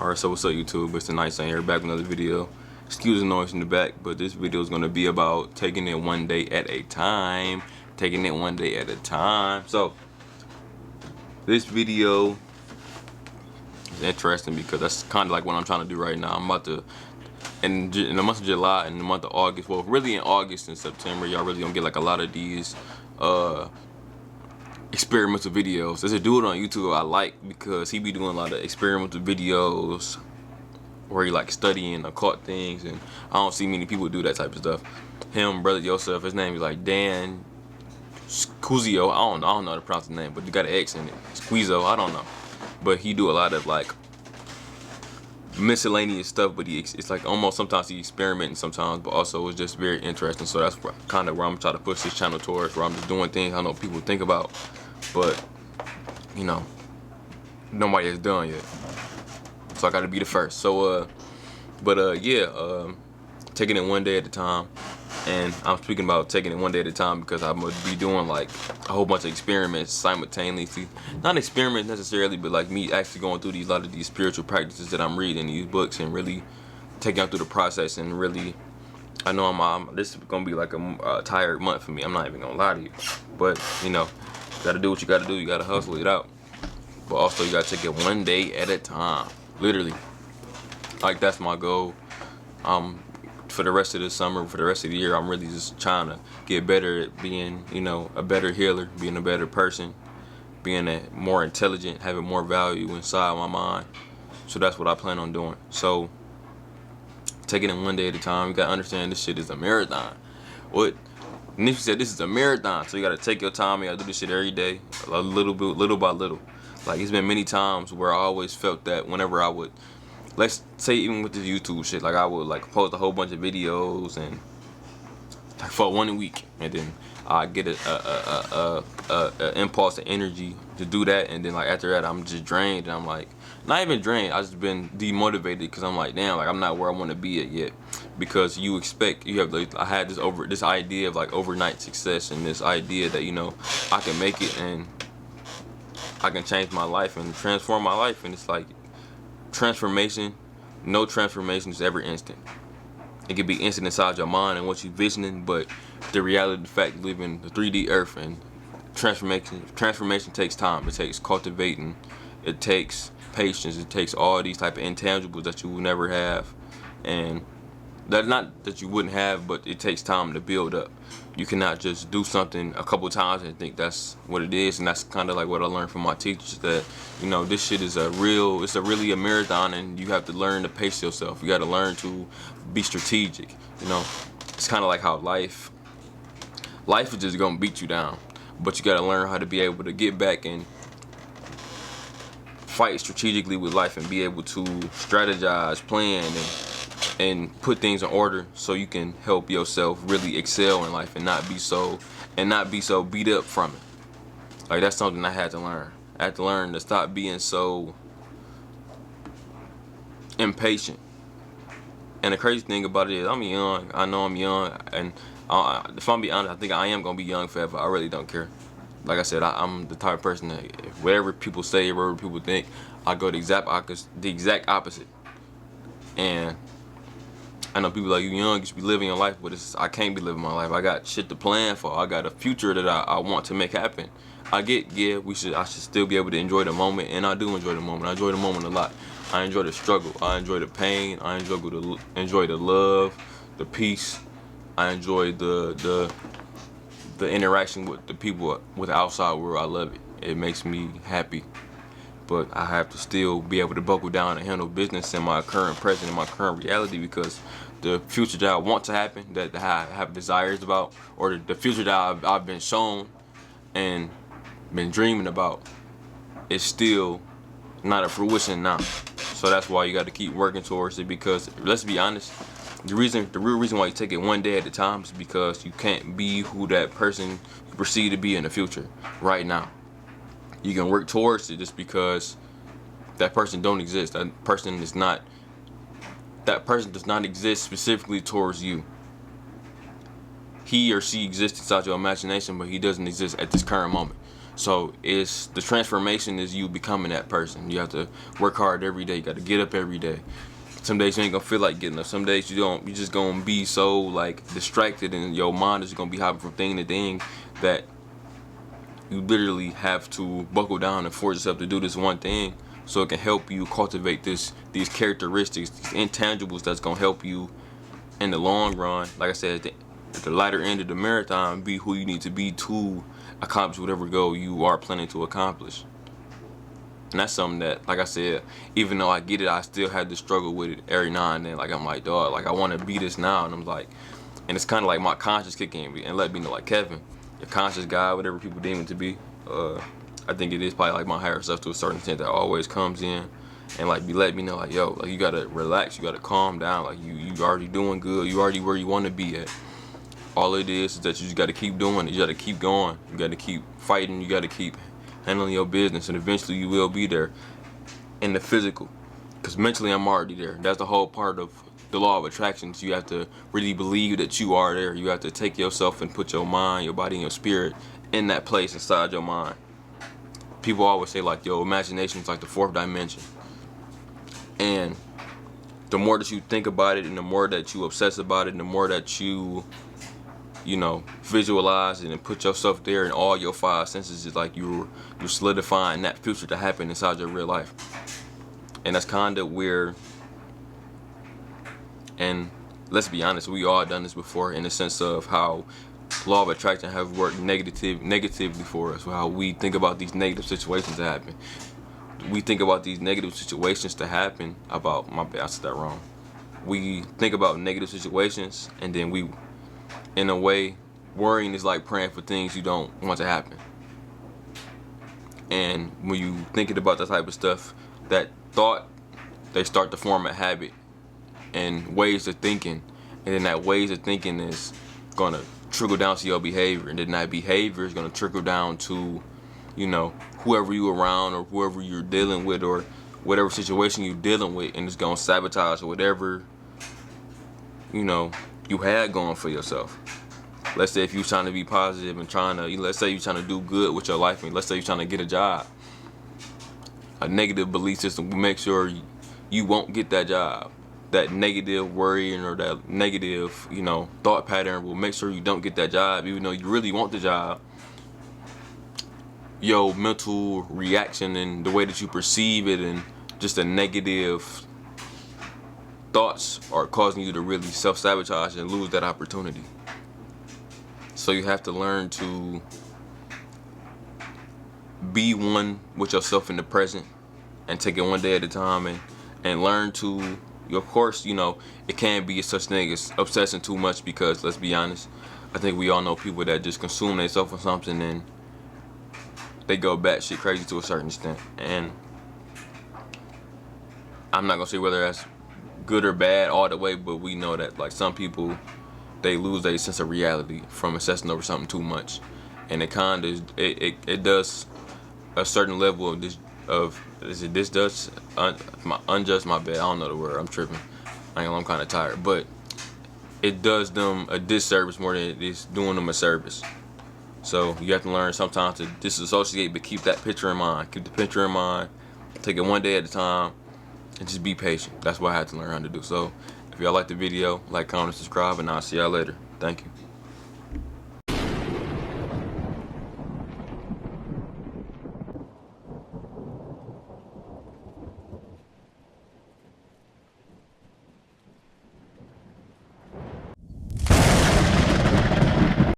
Alright, so what's up YouTube? It's the Night Saint here, back with another video. Excuse the noise in the back, but this video is going to be about taking it one day at a time. Taking it one day at a time. So, this video is interesting because that's kind of like what I'm trying to do right now. I'm about to, in the month of July and the month of August, well really in August and September, y'all really gonna get like a lot of these experimental videos. There's a dude on YouTube I like because he be doing a lot of experimental videos where he like studying occult things, and I don't see many people do that type of stuff. Him, brother Joseph, his name is like Dan Squizio. I don't know how to pronounce his name, but you got an X in it. Squizzo, I don't know. But he do a lot of like miscellaneous stuff, but it's like almost sometimes he experimenting sometimes, but also it's just very interesting. So that's kind of where I'm trying to push this channel towards, where I'm just doing things I know people think about, but you know, nobody has done yet. So I gotta be the first. So taking it one day at a time. And I'm speaking about taking it one day at a time because I'm gonna be doing like a whole bunch of experiments simultaneously. Not experiments necessarily, but like me actually going through a lot of these spiritual practices that I'm reading, these books, and really taking out through the process. And really, I know this is gonna be like a tired month for me. I'm not even gonna lie to you, but you know, you gotta do what you gotta do. You gotta hustle it out, but also you gotta take it one day at a time. Literally, like that's my goal. For the rest of the summer, for the rest of the year, I'm really just trying to get better at being, you know, a better healer, being a better person, being a more intelligent, having more value inside my mind. So that's what I plan on doing. So taking it one day at a time. You gotta understand this shit is a marathon. What Nipsey said, this is a marathon, so you gotta take your time. You gotta do this shit every day, a little bit, little by little. Like it's been many times where I always felt that whenever I would, let's say even with this YouTube shit, like I would like post a whole bunch of videos and like for 1 week, and then I get a impulse of energy to do that, and then like after that I'm just drained, and I'm like, not even drained, I just been demotivated because I'm like, damn, like I'm not where I want to be at yet. Because you have like, I had this idea of like overnight success, and this idea that, you know, I can make it and I can change my life and transform my life, and it's like transformation, no transformation is ever instant. It can be instant inside your mind and what you're visioning, but the reality, the fact, you live in the 3D earth, and transformation takes time. It takes cultivating, it takes patience, it takes all these type of intangibles that you will never have, and that's not that you wouldn't have, but it takes time to build up. You cannot just do something a couple times and think that's what it is. And that's kind of like what I learned from my teachers, that, you know, this shit is really a marathon, and you have to learn to pace yourself. You got to learn to be strategic. You know, it's kind of like how life is just gonna beat you down, but you got to learn how to be able to get back and fight strategically with life, and be able to strategize, plan, and put things in order so you can help yourself really excel in life and not be so beat up from it. Like that's something I had to learn. I had to learn to stop being so impatient. And the crazy thing about it is I'm young. I know I'm young, and if I'm being honest, I think I am gonna be young forever. I really don't care. Like I said, I'm the type of person that whatever people say, whatever people think, I go the exact opposite. And I know people like, you young, you should be living your life, but I can't be living my life. I got shit to plan for. I got a future that I want to make happen. I should still be able to enjoy the moment, and I do enjoy the moment. I enjoy the moment a lot. I enjoy the struggle. I enjoy the pain. I enjoy the love, the peace. I enjoy the interaction with the people, with the outside world. I love it. It makes me happy. But I have to still be able to buckle down and handle business in my current present, in my current reality, because the future that I want to happen, that I have desires about, or the future that I've been shown and been dreaming about, is still not a fruition now. So that's why you got to keep working towards it, because let's be honest, the real reason why you take it one day at a time is because you can't be who that person you perceive to be in the future right now. You can work towards it just because that person don't exist. That person does not exist specifically towards you. He or she exists inside your imagination, but he doesn't exist at this current moment. So it's the transformation is you becoming that person. You have to work hard every day. You got to get up every day. Some days you ain't gonna feel like getting up. Some days you don't. You just gonna be so like distracted, and your mind is gonna be hopping from thing to thing that you literally have to buckle down and force yourself to do this one thing, so it can help you cultivate these characteristics, these intangibles that's gonna help you in the long run. Like I said, at the lighter end of the marathon, be who you need to be to accomplish whatever goal you are planning to accomplish. And that's something that, like I said, even though I get it, I still had to struggle with it every now and then. Like, I'm like, dog, like I want to be this now, and I'm like, and it's kind of like my conscience kicking in and let me know, like, Kevin, your conscious God, whatever people deem it to be. I think it is probably like my higher self to a certain extent that always comes in and like let me know, like, yo, like you gotta relax, you gotta calm down, like you already doing good, you already where you want to be at. All it is that you just gotta keep doing it, you gotta keep going, you gotta keep fighting, you gotta keep handling your business, and eventually you will be there in the physical. Because mentally I'm already there. That's the whole part of the law of attraction. So you have to really believe that you are there. You have to take yourself and put your mind, your body, and your spirit in that place inside your mind. People always say, like, your imagination is like the fourth dimension. And the more that you think about it, and the more that you obsess about it, and the more that you visualize it and put yourself there, and all your five senses is like you're solidifying that future to happen inside your real life. And that's kind of where, and let's be honest, we all done this before, in the sense of how law of attraction have worked negatively for us, how we think about these negative situations to happen. We think about these negative situations to happen about, my bad, I said that wrong. We think about negative situations, and then we, in a way, worrying is like praying for things you don't want to happen. And when you thinking about that type of stuff, that thought, they start to form a habit and ways of thinking, and then that ways of thinking is gonna trickle down to your behavior, and then that behavior is gonna trickle down to, whoever you around or whoever you're dealing with or whatever situation you're dealing with, and it's gonna sabotage whatever you had going for yourself. Let's say if you're trying to be positive and let's say you're trying to do good with your life, and let's say you're trying to get a job. A negative belief system will make sure you won't get that job. That negative worrying or that negative, thought pattern will make sure you don't get that job, even though you really want the job. Your mental reaction and the way that you perceive it and just the negative thoughts are causing you to really self-sabotage and lose that opportunity. So you have to learn to be one with yourself in the present and take it one day at a time, and learn to, of course, it can be such thing as obsessing too much, because let's be honest, I think we all know people that just consume themselves on something and they go batshit crazy to a certain extent. And I'm not gonna say whether that's good or bad all the way, but we know that, like, some people, they lose their sense of reality from obsessing over something too much, and it kind of it does a certain level of unjust, my bad, I don't know the word, I'm tripping, I'm kind of tired, but it does them a disservice more than it is doing them a service. So you have to learn sometimes to disassociate, but keep that picture in mind. Keep the picture in mind. Take it one day at a time, and just be patient. That's what I had to learn how to do. So if y'all like the video, like, comment, subscribe, and I'll see y'all later. Thank you.